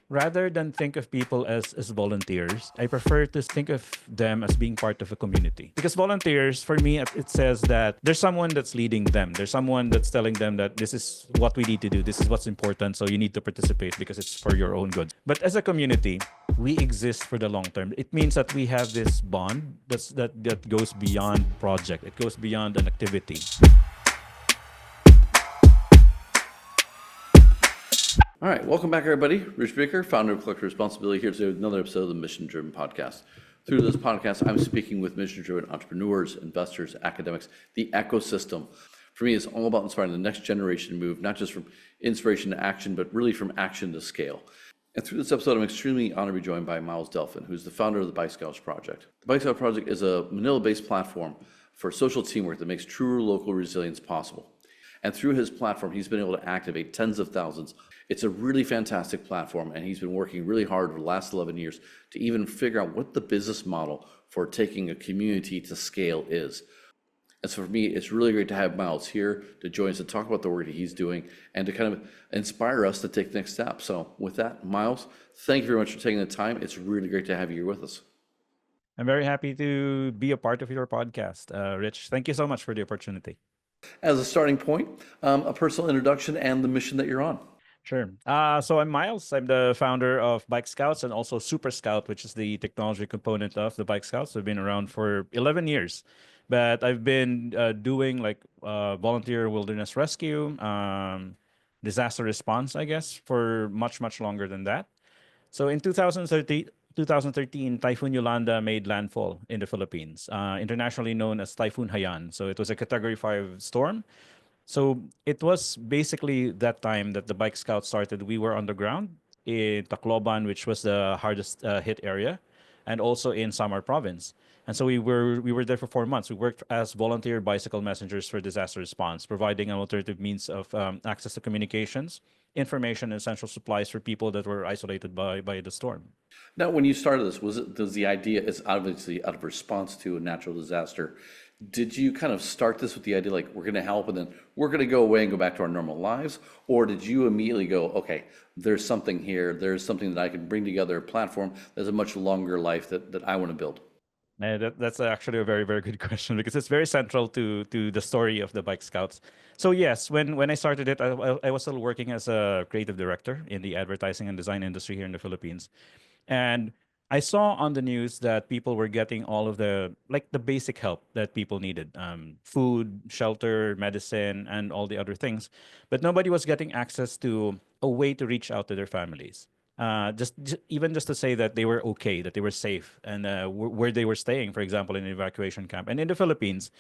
rather than think of people as volunteers, I prefer to think of them as being part of a community. Because volunteers, for me, it says that there's someone that's leading them. There's someone that's telling them that this is what we need to do. This is what's important. So you need to participate because it's for your own good. But as a community, we exist for the long term. It means that we have this bond that goes beyond project. It goes beyond an activity. All right, welcome back, everybody. Rich Brubaker, founder of Collective Responsibility, here today with another episode of the Mission Driven Podcast. Through this podcast, I'm speaking with mission-driven entrepreneurs, investors, academics, the ecosystem. For me, it's all about inspiring the next generation to move, not just from inspiration to action, but really from action to scale. And through this episode, I'm extremely honored to be joined by Myles Delfin, who's the founder of the Bike Scouts Project. The Bike Scouts Project is a Manila-based platform for social teamwork that makes true local resilience possible. And through his platform, he's been able to activate tens of thousands. It's a really fantastic platform, and he's been working really hard for the last 11 years to even figure out what the business model for taking a community to scale is. And so for me, it's really great to have Myles here to join us to talk about the work that he's doing and to kind of inspire us to take the next step. So with that, Myles, thank you very much for taking the time. It's really great to have you here with us. I'm very happy to be a part of your podcast, Rich. Thank you so much for the opportunity. As a starting point, a personal introduction and the mission that you're on. Sure. So I'm Myles. I'm the founder of Bike Scouts and also Super Scout, which is the technology component of the Bike Scouts. I've been around for 11 years, but I've been doing like volunteer wilderness rescue, disaster response, I guess, for much, much longer than that. So in 2013, Typhoon Yolanda made landfall in the Philippines, internationally known as Typhoon Haiyan. So it was a Category 5 storm. So it was basically that time that the Bike Scouts started. We were on the ground in Tacloban, which was the hardest hit area, and also in Samar province. And so we were there for 4 months. We worked as volunteer bicycle messengers for disaster response, providing an alternative means of access to communications, information, and essential supplies for people that were isolated by the storm. Now, when you started this, was the idea is obviously out of response to a natural disaster? Did you kind of start this with the idea like we're going to help and then we're going to go away and go back to our normal lives? Or did you immediately go, okay, there's something here, there's something that I can bring together, a platform that's a much longer life that I want to build? That's actually a very, very good question because it's very central to the story of the Bike Scouts. So yes, when I started it, I was still working as a creative director in the advertising and design industry here in the Philippines. And I saw on the news that people were getting all of the basic help that people needed, food, shelter, medicine, and all the other things. But nobody was getting access to a way to reach out to their families. Even just to say that they were okay, that they were safe, and where they were staying, for example, in an evacuation camp. And in the Philippines,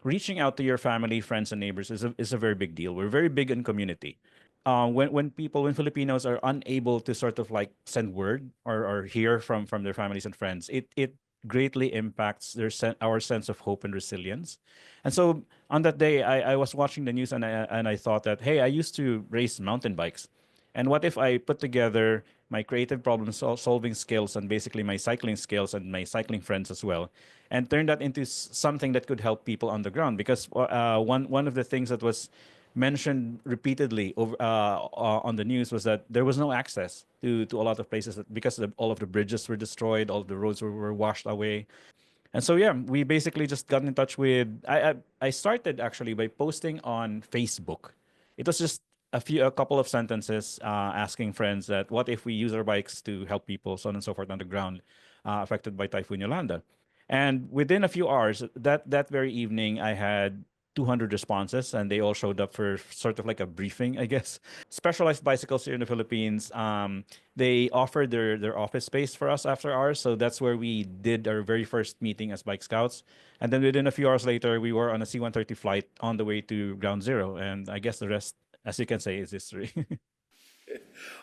reaching out to your family, friends, and neighbors is a very big deal. We're very big in community. When Filipinos are unable to sort of like send word or hear from their families and friends, it greatly impacts our sense of hope and resilience. And so on that day, I was watching the news and I thought that, hey, I used to race mountain bikes. And what if I put together my creative problem solving skills and basically my cycling skills and my cycling friends as well, and turn that into something that could help people on the ground? Because one of the things that was mentioned repeatedly on the news was that there was no access to a lot of places because all of the bridges were destroyed, all of the roads were washed away. And so yeah, we basically just got in touch with. I started actually by posting on Facebook. It was just a couple of sentences asking friends that what if we use our bikes to help people, so on and so forth, on the ground affected by Typhoon Yolanda. And within a few hours, that very evening, I had 200 responses, and they all showed up for sort of like a briefing, I guess. Specialized Bicycles here in the Philippines, they offered their office space for us after hours, so that's where we did our very first meeting as Bike Scouts. And then within a few hours later, we were on a C-130 flight on the way to Ground Zero, and I guess the rest, as you can say, is history.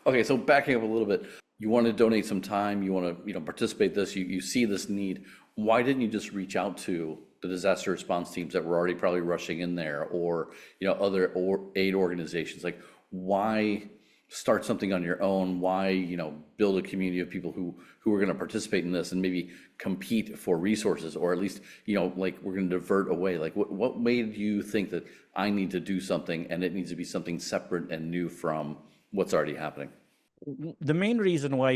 Okay, so backing up a little bit, you want to donate some time, you want to participate in this, you see this need. Why didn't you just reach out to the disaster response teams that were already probably rushing in there, or other aid organizations? Like, why start something on your own? Why build a community of people who are going to participate in this and maybe compete for resources, or at least like we're going to divert away? Like, what made you think that I need to do something and it needs to be something separate and new from what's already happening? The main reason why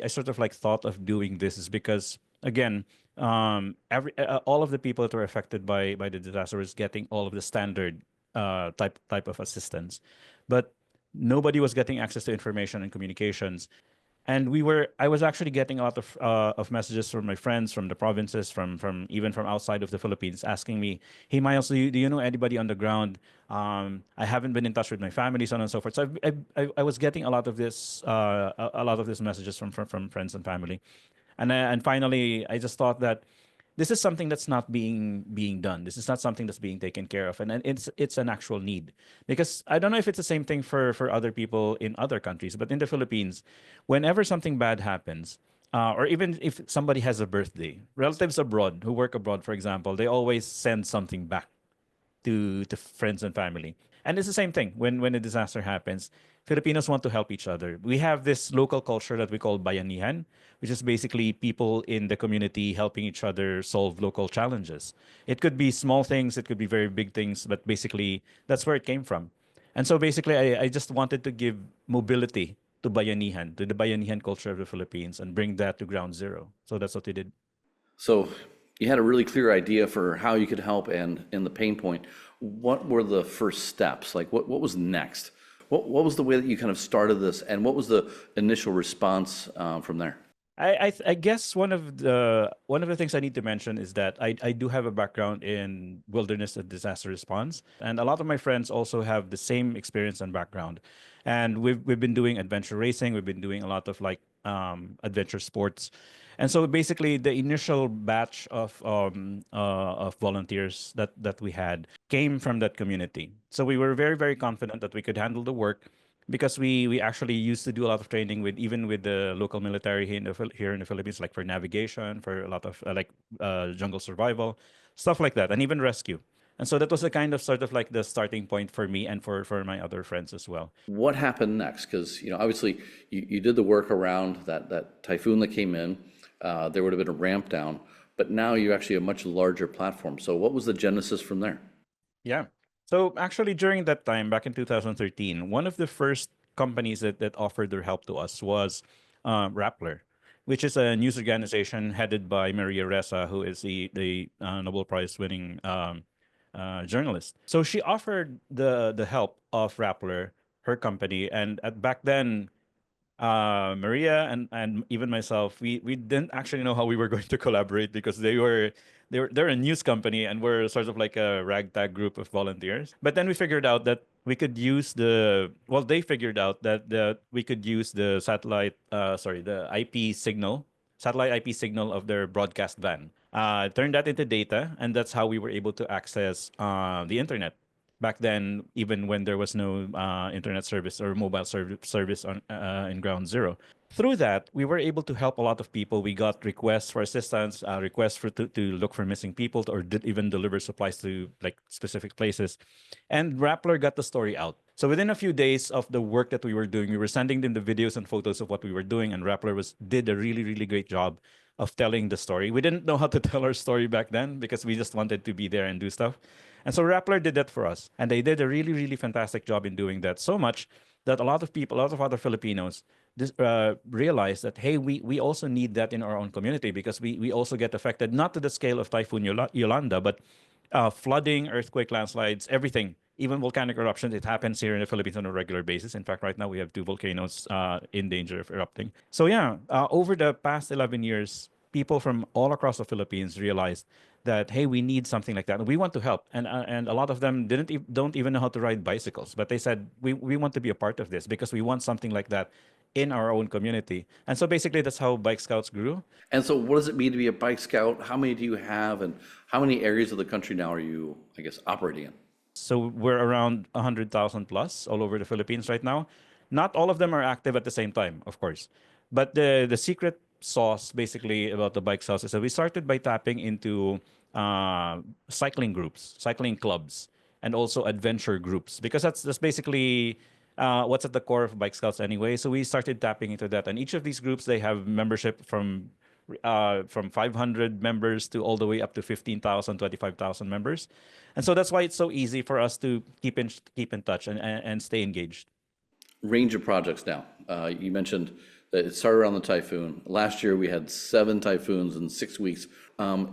I sort of like thought of doing this is because, again, all of the people that were affected by the disaster was getting all of the standard type of assistance, but nobody was getting access to information and communications. And I was actually getting a lot of messages from my friends from the provinces, from even from outside of the Philippines, asking me, "Hey Miles, do you know anybody on the ground? I haven't been in touch with my family, so on and so forth." So I was getting a lot of this a lot of these messages from friends and family. And finally, I just thought that this is something that's not being done. This is not something that's being taken care of, and it's an actual need. Because I don't know if it's the same thing for other people in other countries, but in the Philippines, whenever something bad happens, or even if somebody has a birthday, relatives abroad who work abroad, for example, they always send something back to friends and family. And it's the same thing when a disaster happens. Filipinos want to help each other. We have this local culture that we call Bayanihan, which is basically people in the community helping each other solve local challenges. It could be small things, it could be very big things, but basically that's where it came from. And so basically, I just wanted to give mobility to Bayanihan, to the Bayanihan culture of the Philippines, and bring that to ground zero. So that's what we did. So you had a really clear idea for how you could help and in the pain point. What were the first steps? Like what was next? What was the way that you kind of started this, and what was the initial response from there? I guess one of the things I need to mention is that I do have a background in wilderness and disaster response, and a lot of my friends also have the same experience and background. And we've been doing adventure racing, we've been doing a lot of like adventure sports. And so basically the initial batch of volunteers that we had came from that community. So we were very, very confident that we could handle the work because we actually used to do a lot of training with even with the local military here in here in the Philippines, like for navigation, for a lot of jungle survival, stuff like that, and even rescue. And so that was the kind of sort of like the starting point for me and for my other friends as well. What happened next? Because obviously you did the work around that typhoon that came in. There would have been a ramp down, but now you actually have a much larger platform. So what was the genesis from there? Yeah. So actually, during that time, back in 2013, one of the first companies that offered their help to us was Rappler, which is a news organization headed by Maria Ressa, who is the Nobel Prize winning journalist. So she offered the help of Rappler, her company, and back then Maria and even myself, we didn't actually know how we were going to collaborate because they're a news company and we're sort of like a ragtag group of volunteers. But then we figured out that we could use they figured out that we could use the the IP signal, satellite IP signal of their broadcast van. Turn that into data, and that's how we were able to access the internet back then, even when there was no internet service or mobile service on in ground zero. Through that, we were able to help a lot of people. We got requests for assistance, requests to look for missing people, or even deliver supplies to like specific places. And Rappler got the story out. So within a few days of the work that we were doing, we were sending them the videos and photos of what we were doing, and Rappler was did a really really great job of telling the story. We didn't know how to tell our story back then because we just wanted to be there and do stuff. And so Rappler did that for us. And they did a really, really fantastic job in doing that. So much that a lot of people, a lot of other Filipinos realized that, hey, we also need that in our own community because we also get affected, not to the scale of Typhoon Yolanda, but flooding, earthquake, landslides, everything. Even volcanic eruptions, it happens here in the Philippines on a regular basis. In fact, right now we have two volcanoes in danger of erupting. So yeah, over the past 11 years, people from all across the Philippines realized that hey, we need something like that, and we want to help. And a lot of them don't even know how to ride bicycles, but they said we want to be a part of this because we want something like that in our own community. And so basically, that's how Bike Scouts grew. And so what does it mean to be a bike scout? How many do you have, and how many areas of the country now are you, I guess, operating in? So we're around 100,000 plus all over the Philippines right now. Not all of them are active at the same time, of course. But the secret sauce basically about the bike sauce is that we started by tapping into cycling groups, cycling clubs, and also adventure groups because that's basically what's at the core of Bike Scouts anyway. So we started tapping into that, and each of these groups they have membership from 500 members to all the way up to 15,000, 25,000 members. And so that's why it's so easy for us to keep in touch and stay engaged. range of projects now. You mentioned that it started around the typhoon. Last year we had 7 typhoons in 6 weeks.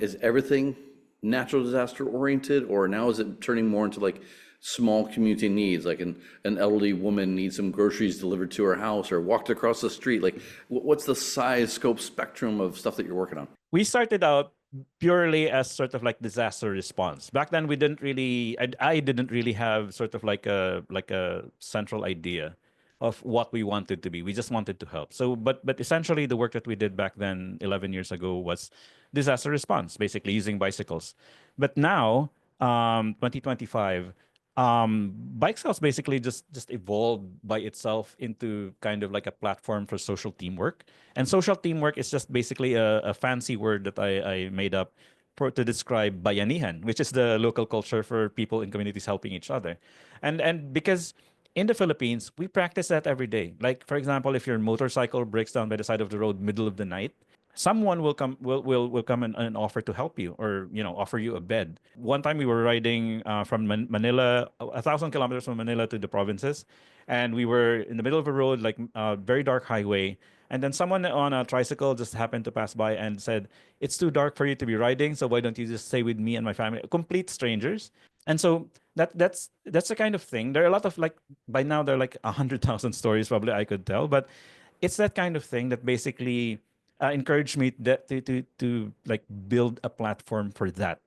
Is everything natural disaster oriented, or now is it turning more into like small community needs, like an elderly woman needs some groceries delivered to her house or walked across the street? Like, what's the size, scope, spectrum of stuff that you're working on? We started out purely as sort of like disaster response. Back then, we didn't really, I didn't really have sort of like a central idea of what we wanted to be. We just wanted to help. So, but essentially, the work that we did back then, 11 years ago, was disaster response, basically using bicycles. But now, 2025, Bike Scouts basically just evolved by itself into kind of like a platform for social teamwork. And social teamwork is just basically a fancy word that I made up to describe Bayanihan, which is the local culture for people in communities helping each other. And because in the Philippines, we practice that every day. Like for example, if your motorcycle breaks down by the side of the road middle of the night, someone will come and offer to help you, or offer you a bed. One time we were riding from Manila, 1,000 kilometers from Manila to the provinces, and we were in the middle of a road, like a very dark highway, and then someone on a tricycle just happened to pass by and said, "It's too dark for you to be riding, so why don't you just stay with me and my family?" Complete strangers. And so that's the kind of thing. There are a lot of, like, by now there are like 100,000 stories probably I could tell, but it's that kind of thing that basically encouraged me to like build a platform for that.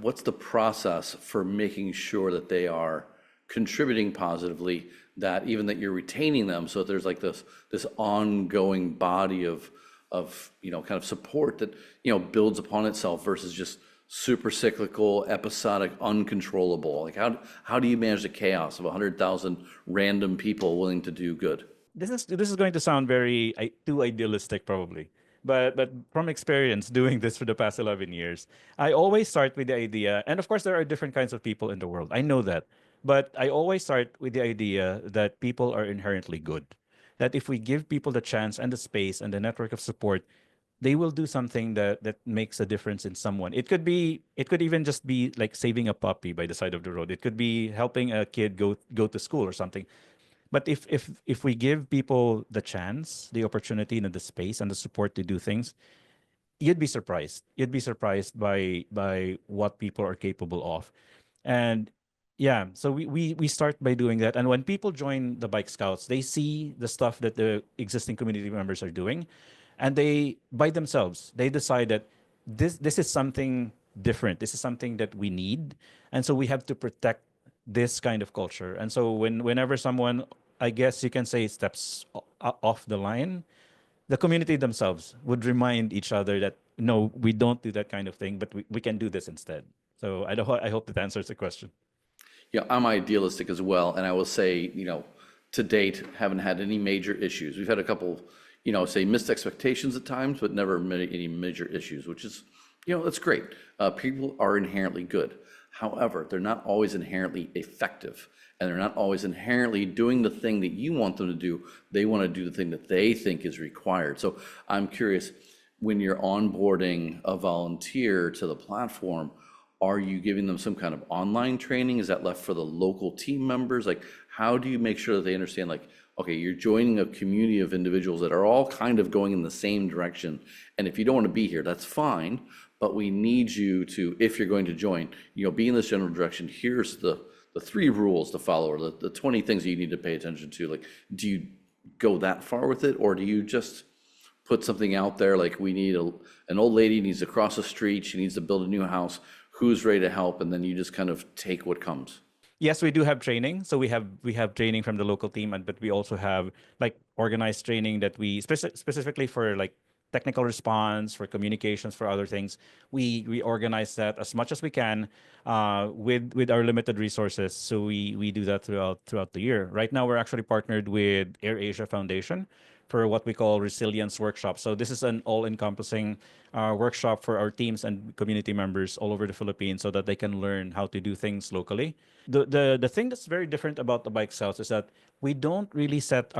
What's the process for making sure that they are contributing positively, that even that you're retaining them, so that there's like this ongoing body of kind of support that builds upon itself versus just super cyclical, episodic, uncontrollable? Like, how do you manage the chaos of 100,000 random people willing to do good? This is going to sound very too idealistic probably, but from experience doing this for the past 11 years, I always start with the idea, and of course there are different kinds of people in the world, I know that, but I always start with the idea that people are inherently good, that if we give people the chance and the space and the network of support, they will do something that makes a difference in someone. It could even just be like saving a puppy by the side of the road. It could be helping a kid go to school or something. But if we give people the chance, the opportunity, and the space and the support to do things, you'd be surprised. You'd be surprised by what people are capable of. And yeah, so we start by doing that. And when people join the Bike Scouts, they see the stuff that the existing community members are doing, and they by themselves they decide that this is something different. This is something that we need, and so we have to protect this kind of culture. And so whenever someone, I guess you can say, steps off the line, the community themselves would remind each other that no, we don't do that kind of thing, but we can do this instead. So I hope that answers the question. Yeah, I'm idealistic as well, and I will say, to date, haven't had any major issues. We've had a couple, say missed expectations at times, but never any major issues, which is, that's great. People are inherently good. However, they're not always inherently effective, and they're not always inherently doing the thing that you want them to do. They want to do the thing that they think is required. So I'm curious, when you're onboarding a volunteer to the platform, are you giving them some kind of online training? Is that left for the local team members? Like, how do you make sure that they understand, like, okay, you're joining a community of individuals that are all kind of going in the same direction. And if you don't want to be here, that's fine. But we need you to, if you're going to join, be in this general direction. Here's the 3 rules to follow, or the 20 things that you need to pay attention to. Like, do you go that far with it, or do you just put something out there like, we need an old lady needs to cross the street, she needs to build a new house, who's ready to help, and then you just kind of take what comes? Yes, we do have training. So we have training from the local team, and but we also have like organized training that we specifically for like technical response, for communications, for other things. We organize that as much as we can with our limited resources. So we do that throughout the year. Right now, we're actually partnered with AirAsia Foundation for what we call resilience workshop. So this is an all-encompassing workshop for our teams and community members all over the Philippines, so that they can learn how to do things locally. The thing that's very different about the Bike Scouts is that we don't really set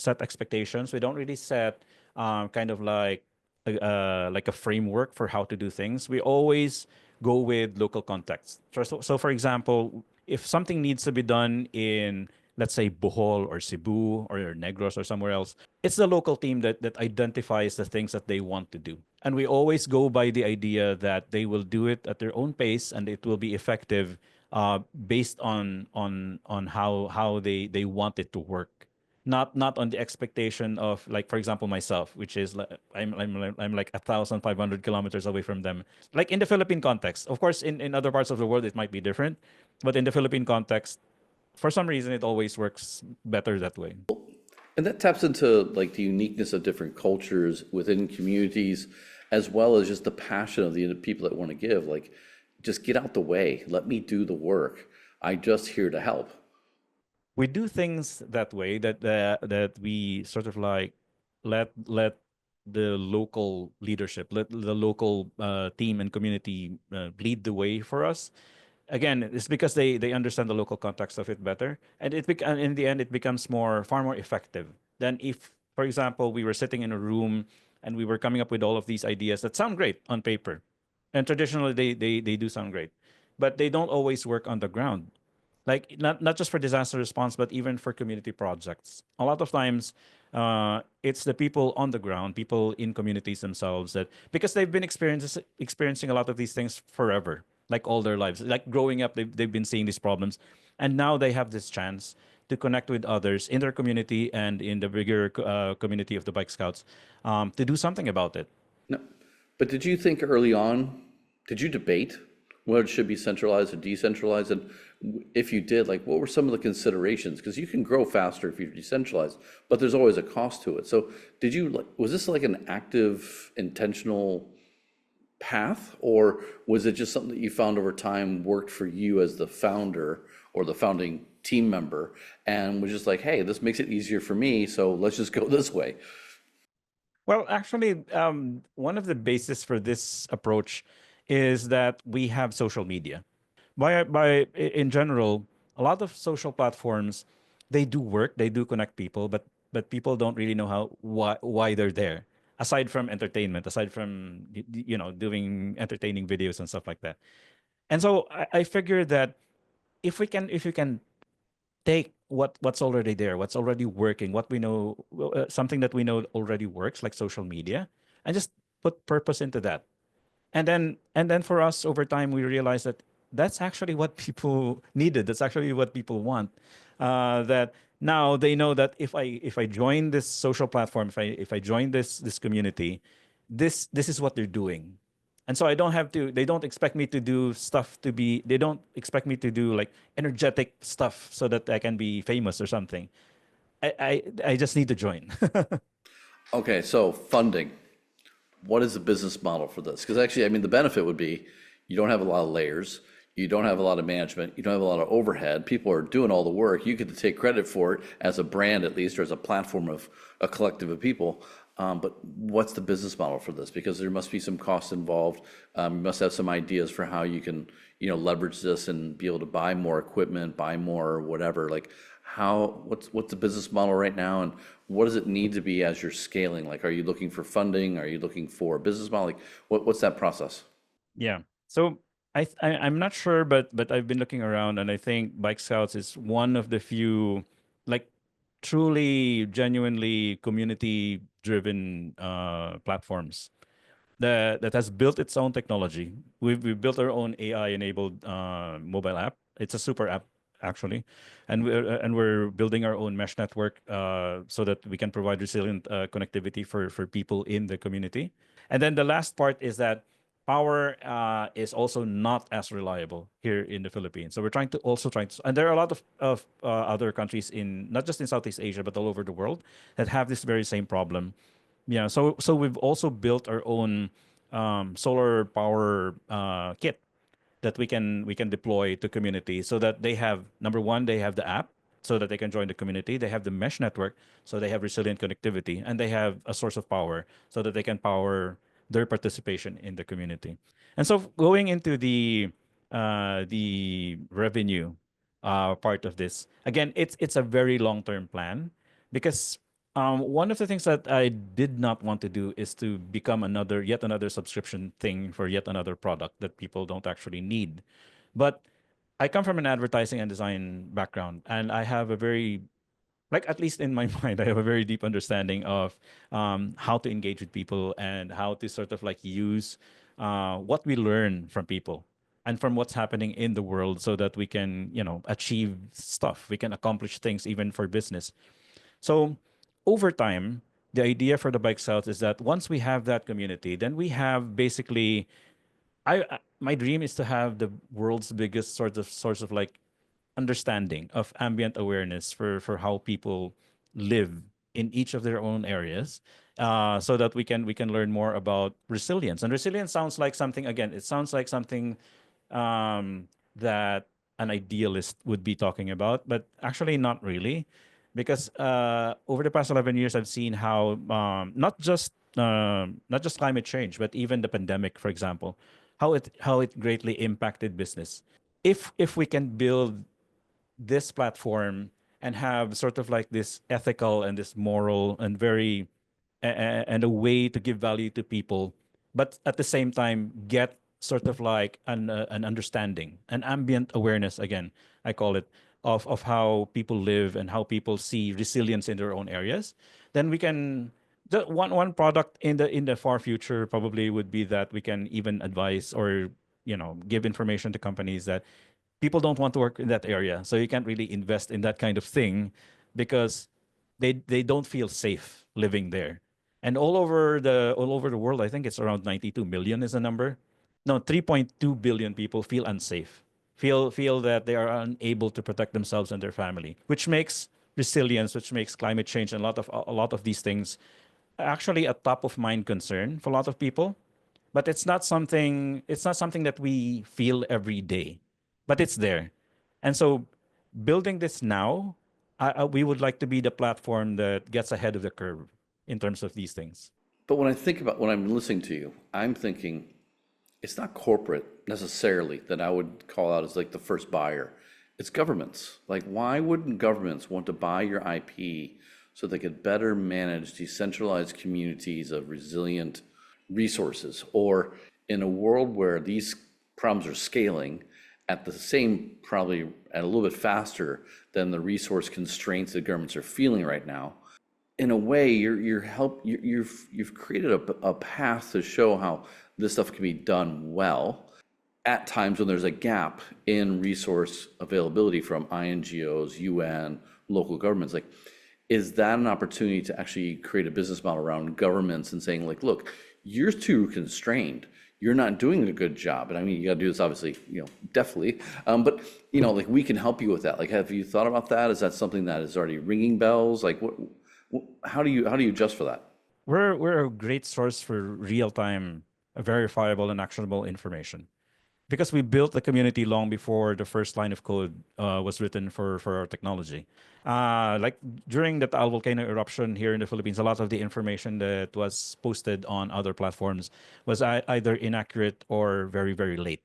expectations. We don't really set kind of like a framework for how to do things. We always go with local context. So for example, if something needs to be done in let's say Bohol or Cebu or Negros or somewhere else, it's the local team that identifies the things that they want to do. And we always go by the idea that they will do it at their own pace and it will be effective based on how they want it to work. Not on the expectation of, like, for example, myself, which is I'm like 1,500 kilometers away from them. Like in the Philippine context, of course, in other parts of the world it might be different, but in the Philippine context, for some reason it always works better that way. And that taps into like the uniqueness of different cultures within communities, as well as just the passion of the people that want to give. Like, just get out the way. Let me do the work. I'm just here to help. We do things that way, that we sort of like let the local leadership, let the local team and community lead the way for us. Again, it's because they understand the local context of it better, and and in the end it becomes far more effective than if, for example, we were sitting in a room and we were coming up with all of these ideas that sound great on paper, and traditionally they do sound great, but they don't always work on the ground. Like, not just for disaster response, but even for community projects. A lot of times, it's the people on the ground, people in communities themselves, that because they've been experiencing a lot of these things forever, like all their lives. Like growing up, they've been seeing these problems, and now they have this chance to connect with others in their community and in the bigger community of the Bike Scouts, to do something about it. No. But did you think early on, did you debate whether it should be centralized or decentralized? And if you did, like, what were some of the considerations? Because you can grow faster if you're decentralized, but there's always a cost to it. So did you, like, was this like an active, intentional path, or was it just something that you found over time worked for you as the founder or the founding team member and was just like, hey, this makes it easier for me, so let's just go this way? Well, actually, one of the basis for this approach is that we have social media. In general, a lot of social platforms, they do work, they do connect people, but people don't really know why they're there. Aside from entertainment, aside from doing entertaining videos and stuff like that. And so I figure that if we can take what's already there, what's already working, what we know, something that we know already works, like social media, and just put purpose into that. And then for us over time, we realized that that's actually what people needed. That's actually what people want. That now they know that if I join this social platform, if I join this community, this is what they're doing. And so I don't have to. They don't expect me to do stuff to be. They don't expect me to do like energetic stuff so that I can be famous or something. I just need to join. Okay, so funding. What is the business model for this? Because actually, I mean, the benefit would be you don't have a lot of layers, you don't have a lot of management, you don't have a lot of overhead. People are doing all the work. You get to take credit for it as a brand, at least, or as a platform of a collective of people. But what's the business model for this? Because there must be some costs involved. You must have some ideas for how you can, leverage this and be able to buy more equipment, buy more whatever. Like, what's the business model right now, and what does it need to be as you're scaling? Like, are you looking for funding? Are you looking for a business model? Like, what's that process? Yeah. So I'm not sure, but I've been looking around, and I think Bike Scouts is one of the few, like, truly genuinely community driven platforms that has built its own technology. We've built our own AI enabled mobile app. It's a super app actually, and we're building our own mesh network so that we can provide resilient connectivity for people in the community. And then the last part is that power is also not as reliable here in the Philippines. So we're trying to, and there are a lot of other countries in, not just in Southeast Asia but all over the world, that have this very same problem. Yeah, so we've also built our own solar power kit that we can deploy to community, so that they have, number one, they have the app so that they can join the community. They have the mesh network so they have resilient connectivity, and they have a source of power so that they can power their participation in the community. And so going into the revenue part of this, again, it's a very long term plan, because one of the things that I did not want to do is to become yet another subscription thing for yet another product that people don't actually need. But I come from an advertising and design background, and I have a very, like, at least in my mind, I have a very deep understanding of how to engage with people and how to sort of like use what we learn from people and from what's happening in the world so that we can, achieve stuff. We can accomplish things even for business. So over time, the idea for the Bike South is that once we have that community, then we have basically my dream is to have the world's biggest sort of source of like understanding of ambient awareness for how people live in each of their own areas, so that we can learn more about resilience. And resilience sounds like something, again, it sounds like something that an idealist would be talking about, but actually not really, because over the past 11 years, I've seen how not just climate change, but even the pandemic, for example, how it greatly impacted business. If we can build this platform and have sort of like this ethical and this moral and and a way to give value to people, but at the same time get sort of like an understanding, an ambient awareness, again, I call it, of how people live and how people see resilience in their own areas. Then we can, the one product in the far future probably would be that we can even advise or give information to companies that people don't want to work in that area. So you can't really invest in that kind of thing because they don't feel safe living there. And all over the world, I think it's around 92 million is the number. No, 3.2 billion people feel unsafe. Feel that they are unable to protect themselves and their family, which makes resilience, which makes climate change and a lot of these things actually a top of mind concern for a lot of people, but it's not something that we feel every day, but it's there. And so building this now, we would like to be the platform that gets ahead of the curve in terms of these things. But when I think about when I'm listening to you, I'm thinking it's not corporate necessarily that I would call out as like the first buyer. It's governments. Like, why wouldn't governments want to buy your IP so they could better manage decentralized communities of resilient resources? Or in a world where these problems are scaling at the same, probably at a little bit faster than the resource constraints that governments are feeling right now, in a way, you've created a path to show how this stuff can be done well at times when there's a gap in resource availability from INGOs, UN, local governments. Like, is that an opportunity to actually create a business model around governments and saying, like, look, you're too constrained. You're not doing a good job. And I mean, you got to do this obviously, definitely. But like, we can help you with that. Like, have you thought about that? Is that something that is already ringing bells? Like, how do you adjust for that? We're a great source for real time, verifiable, and actionable information because we built the community long before the first line of code was written for our technology. Like during the Taal volcano eruption here in the Philippines, a lot of the information that was posted on other platforms was either inaccurate or very, very late.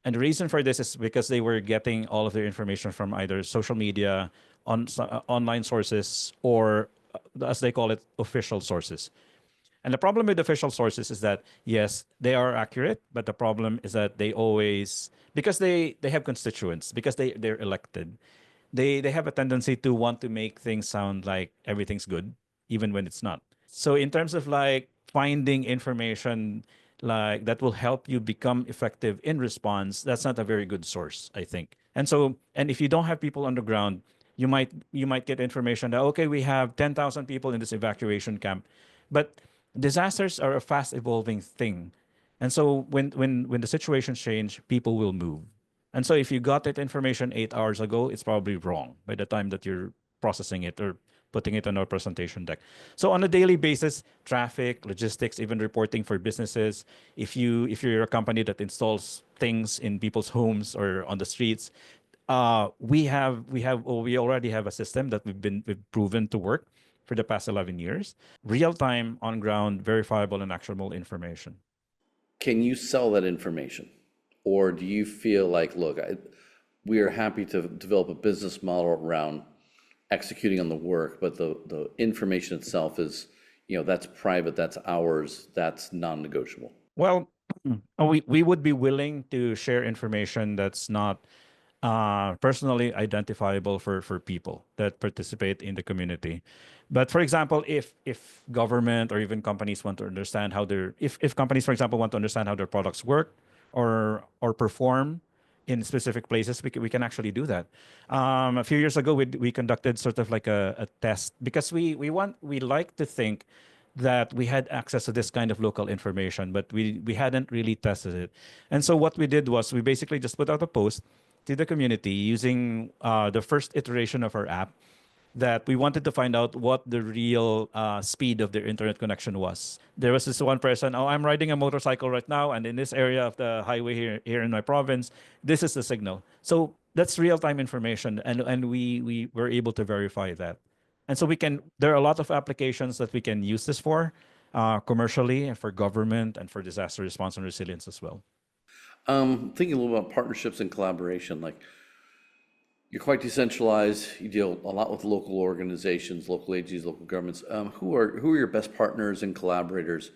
And the reason for this is because they were getting all of their information from either social media, online sources, or as they call it, official sources. And the problem with official sources is that yes, they are accurate, but the problem is that they always, because they have constituents, because they're elected, they have a tendency to want to make things sound like everything's good, even when it's not. So in terms of like finding information like that will help you become effective in response, that's not a very good source, I think. And if you don't have people on the ground, you might get information that okay, we have 10,000 people in this evacuation camp, but disasters are a fast evolving thing. And so when the situations change, people will move. And so if you got that information 8 hours ago, it's probably wrong by the time that you're processing it or putting it on our presentation deck. So on a daily basis, traffic, logistics, even reporting for businesses, if you're a company that installs things in people's homes or on the streets, we already have a system that we've proven to work for the past 11 years. Real time, on ground, verifiable and actionable information. Can you sell that information? Or do you feel like, look, we are happy to develop a business model around executing on the work, but the information itself is, that's private, that's ours, that's non-negotiable? Well, we would be willing to share information that's not personally identifiable for people that participate in the community. But for example, if government or even companies want to understand how their if companies, for example, want to understand how their products work or perform in specific places, we can actually do that. A few years ago, we conducted sort of like a test because we like to think that we had access to this kind of local information, but we hadn't really tested it. And so what we did was we basically just put out a post to the community using the first iteration of our app that we wanted to find out what the real speed of their internet connection was. There was this one person, oh, I'm riding a motorcycle right now, and in this area of the highway here in my province, this is the signal. So that's real time information, and we were able to verify that. And so there are a lot of applications that we can use this for commercially and for government and for disaster response and resilience as well. Thinking a little about partnerships and collaboration, like you're quite decentralized. You deal a lot with local organizations, local agencies, local governments. Who are your best partners and collaborators?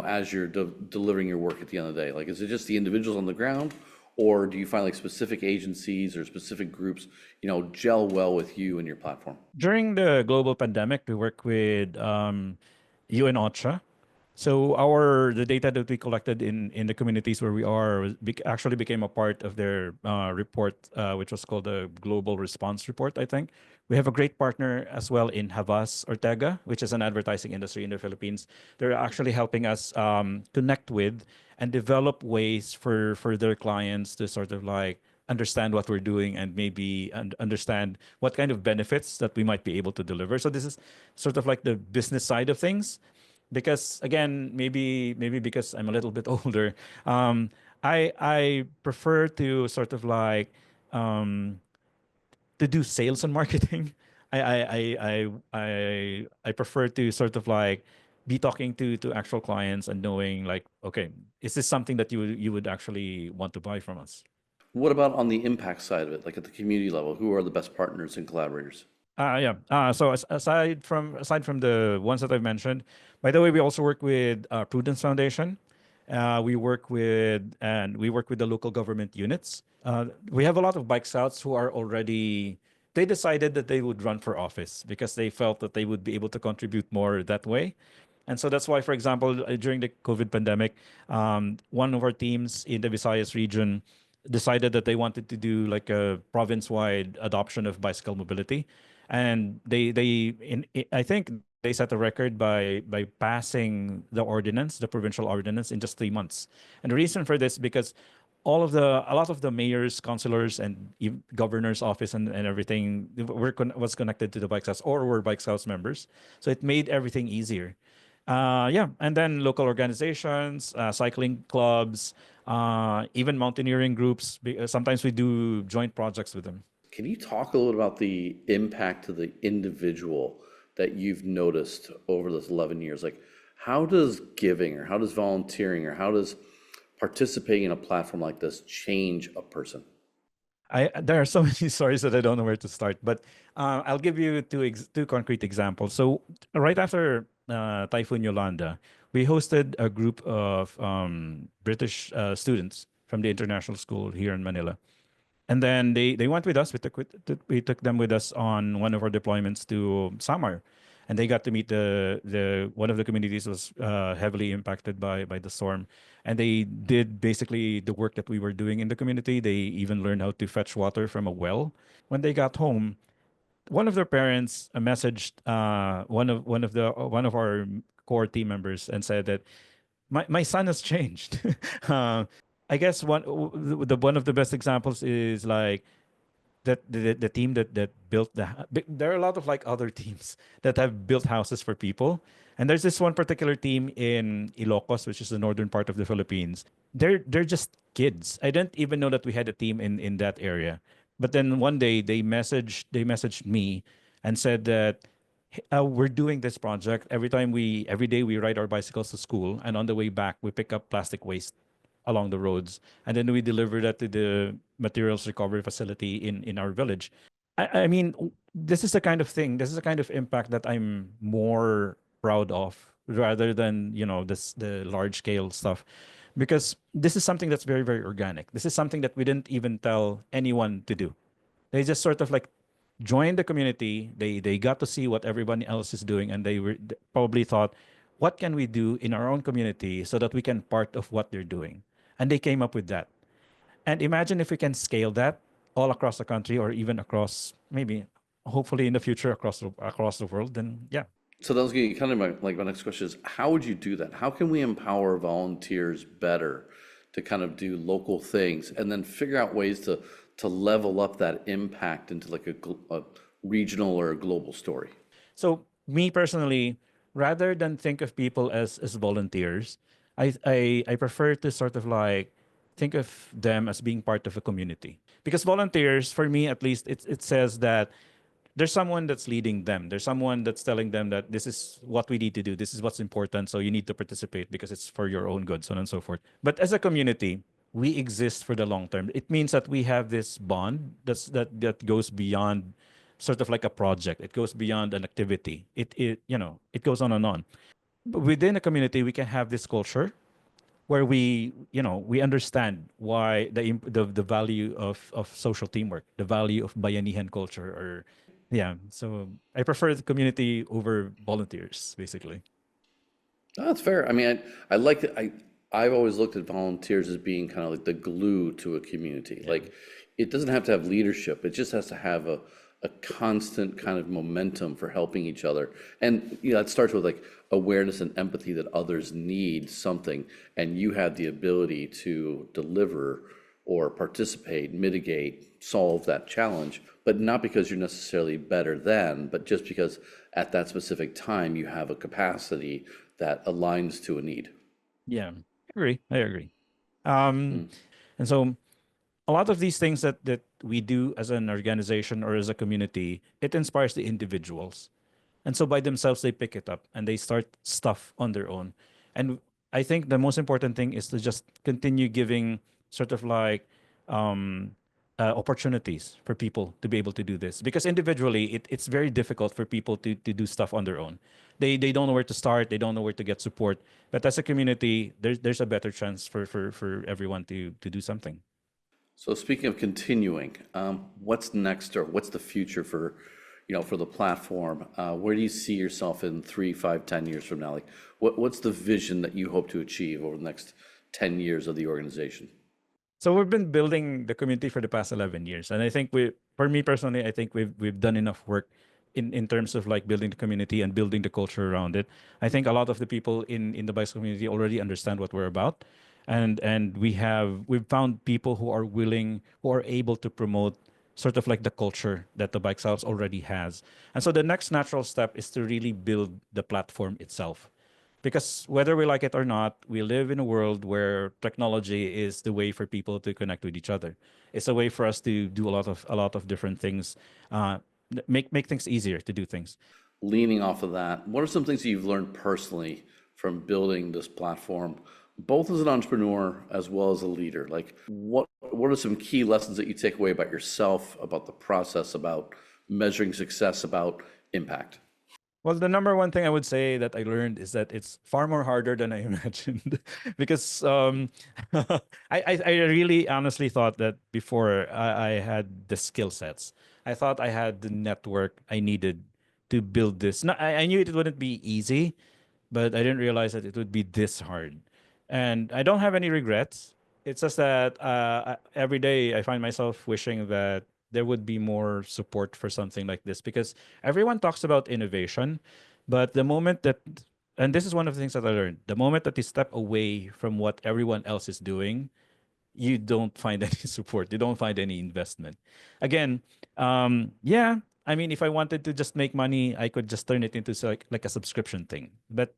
As you're delivering your work at the end of the day, like is it just the individuals on the ground, or do you find like specific agencies or specific groups, gel well with you and your platform? During the global pandemic, we work with UN OCHA. So the data that we collected in the communities where we are actually became a part of their report, which was called the Global Response Report, I think. We have a great partner as well in Havas Ortega, which is an advertising industry in the Philippines. They're actually helping us connect with and develop ways for their clients to sort of like understand what we're doing and maybe understand what kind of benefits that we might be able to deliver. So this is sort of like the business side of things, because again, maybe because I'm a little bit older, I prefer to sort of like um, to do sales and marketing. I prefer to sort of like be talking to actual clients and knowing like, okay, is this something that you would actually want to buy from us? What about on the impact side of it, like at the community level? Who are the best partners and collaborators? Yeah. So aside from the ones that I've mentioned, by the way, we also work with Prudence Foundation. We work with the local government units. We have a lot of bike scouts who are already. They decided that they would run for office because they felt that they would be able to contribute more that way. And so that's why, for example, during the COVID pandemic, one of our teams in the Visayas region decided that they wanted to do like a province-wide adoption of bicycle mobility, and I think they set a record by passing the provincial ordinance in just 3 months. And the reason for this because a lot of the mayors, councilors, and governor's office and everything was connected to the bike scouts or were bike scouts members, so it made everything easier. Yeah, and then local organizations, cycling clubs, even mountaineering groups. Sometimes we do joint projects with them. Can you talk a little bit about the impact to the individual that you've noticed over those 11 years? Like, how does giving or how does volunteering or how does participating in a platform like this change a person? There are so many stories that I don't know where to start, but I'll give you two concrete examples. So right after Typhoon Yolanda, we hosted a group of British students from the international school here in Manila, and then they went with us. We took them with us on one of our deployments to Samar, and they got to meet the one of the communities was heavily impacted by the storm, and they did basically the work that we were doing in the community. They even learned how to fetch water from a well. When they got home, one of their parents messaged one of our core team members and said that my son has changed. uh, I guess one of the best examples is like that the team that built there are a lot of like other teams that have built houses for people, and there's this one particular team in Ilocos, which is the northern part of the Philippines. They're just kids. I didn't even know that we had a team in that area, but then one day they messaged me and said that, "Hey, we're doing this project every day we ride our bicycles to school, and on the way back we pick up plastic waste along the roads, and then we deliver that to the materials recovery facility in our village." I mean, this is the kind of thing, this is the kind of impact that I'm more proud of rather than the large scale stuff, because this is something that's very, very organic. This is something that we didn't even tell anyone to do. They just sort of like joined the community. They got to see what everybody else is doing, and probably thought, what can we do in our own community so that we can part of what they're doing? And they came up with that. And imagine if we can scale that all across the country, or even across, maybe, hopefully in the future, across the world. Then yeah. So that was gonna be kind of my next question is, how would you do that? How can we empower volunteers better to kind of do local things and then figure out ways to level up that impact into like a regional or a global story? So me personally, rather than think of people as volunteers, I prefer to sort of like think of them as being part of a community. Because volunteers, for me at least, it says that there's someone that's leading them. There's someone that's telling them that this is what we need to do. This is what's important. So you need to participate because it's for your own good, so on and so forth. But as a community, we exist for the long term. It means that we have this bond that goes beyond sort of like a project. It goes beyond an activity. It goes on and on. But within a community, we can have this culture where we understand why the value of social teamwork, the value of Bayanihan culture, or yeah. So I prefer the community over volunteers, basically. Oh, that's fair. I mean, I like it. I've always looked at volunteers as being kind of like the glue to a community. Yeah. Like, it doesn't have to have leadership. It just has to have a constant kind of momentum for helping each other. And it starts with like awareness and empathy that others need something, and you have the ability to deliver or participate, mitigate, solve that challenge, but not because you're necessarily better than, but just because at that specific time you have a capacity that aligns to a need. Yeah, I agree. Um, and so a lot of these things that we do as an organization or as a community, it inspires the individuals. And so by themselves, they pick it up and they start stuff on their own. And I think the most important thing is to just continue giving sort of like um, opportunities for people to be able to do this. Because individually, it's very difficult for people to do stuff on their own. They don't know where to start. They don't know where to get support. But as a community, there's a better chance for everyone to do something. So speaking of continuing, what's next, or what's the future for, for the platform? Where do you see yourself in 3, 5, 10 years from now? Like, what's the vision that you hope to achieve over the next 10 years of the organization? So we've been building the community for the past 11 years, and I think for me personally, I think we've done enough work in terms of like building the community and building the culture around it. I think a lot of the people in the bikes community already understand what we're about, and we've found people who are willing, who are able to promote sort of like the culture that the bike house already has. And so the next natural step is to really build the platform itself, because whether we like it or not, we live in a world where technology is the way for people to connect with each other. It's a way for us to do a lot of different things, uh, make things easier to do things. Leaning off of that, what are some things that you've learned personally from building this platform, both as an entrepreneur as well as a leader? Like, what are some key lessons that you take away about yourself, about the process, about measuring success, about impact? Well, the number one thing I would say that I learned is that it's far more harder than I imagined, because I really honestly thought that before I had the skill sets. I thought I had the network I needed to build this. No, I knew it wouldn't be easy, but I didn't realize that it would be this hard. And I don't have any regrets. It's just that every day I find myself wishing that there would be more support for something like this, because everyone talks about innovation, but and this is one of the things that I learned, the moment that you step away from what everyone else is doing, you don't find any support. You don't find any investment. Again, yeah, I mean, if I wanted to just make money, I could just turn it into like a subscription thing. But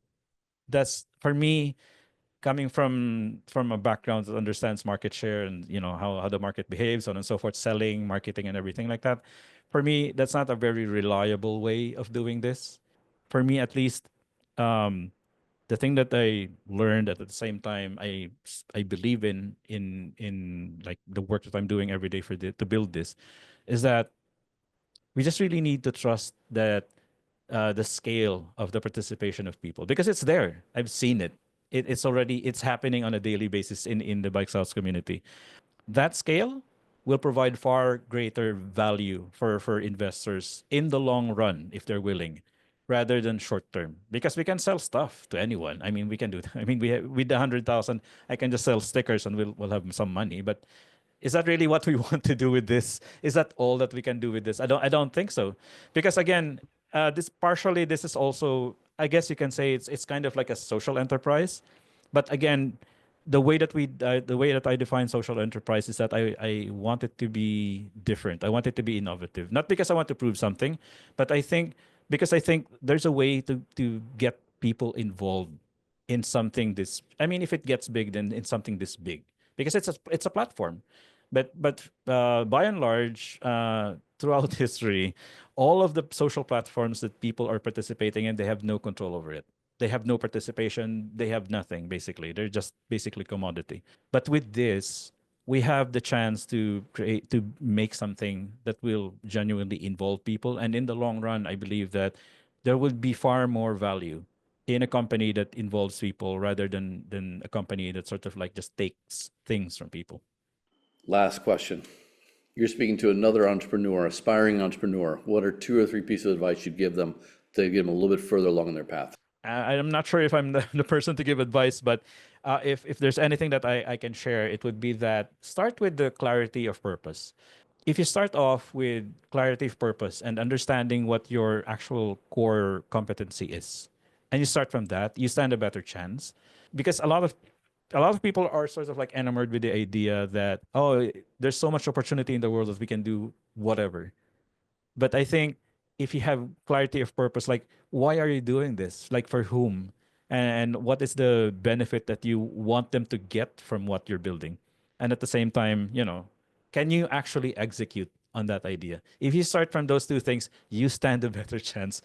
that's for me, coming from a background that understands market share and how the market behaves, so on and so forth, selling, marketing, and everything like that. For me, that's not a very reliable way of doing this. For me, at least, um, the thing that I learned at the same time, I believe in like the work that I'm doing every day to build this, is that we just really need to trust that the scale of the participation of people, because it's there. I've seen it. It's happening on a daily basis in the bike sales community. That scale will provide far greater value for investors in the long run if they're willing, rather than short term, because we can sell stuff to anyone. I mean, we can do that. I mean, with the 100,000, I can just sell stickers and we'll have some money. But is that really what we want to do with this? Is that all that we can do with this? I don't think so, because again, this is also, I guess you can say, it's kind of like a social enterprise. But again, the way that I define social enterprise is that I want it to be different. I want it to be innovative, not because I want to prove something, but I think there's a way to get people involved in something this. I mean, if it gets big, then in something this big, because it's a platform. But by and large, throughout history, all of the social platforms that people are participating in, they have no control over it. They have no participation. They have nothing, basically. They're just basically commodity. But with this, we have the chance to make something that will genuinely involve people. And in the long run, I believe that there will be far more value in a company that involves people, rather than a company that sort of like just takes things from people. Last question. You're speaking to another entrepreneur, aspiring entrepreneur. What are two or three pieces of advice you'd give them to get them a little bit further along in their path? I'm not sure if I'm the person to give advice, but if there's anything that I can share, it would be that start with the clarity of purpose. If you start off with clarity of purpose and understanding what your actual core competency is, and you start from that, you stand a better chance. Because a lot of people are sort of like enamored with the idea that, oh, there's so much opportunity in the world that we can do whatever. But I think if you have clarity of purpose, like, why are you doing this? Like, for whom? And what is the benefit that you want them to get from what you're building? And at the same time, can you actually execute on that idea? If you start from those two things, you stand a better chance.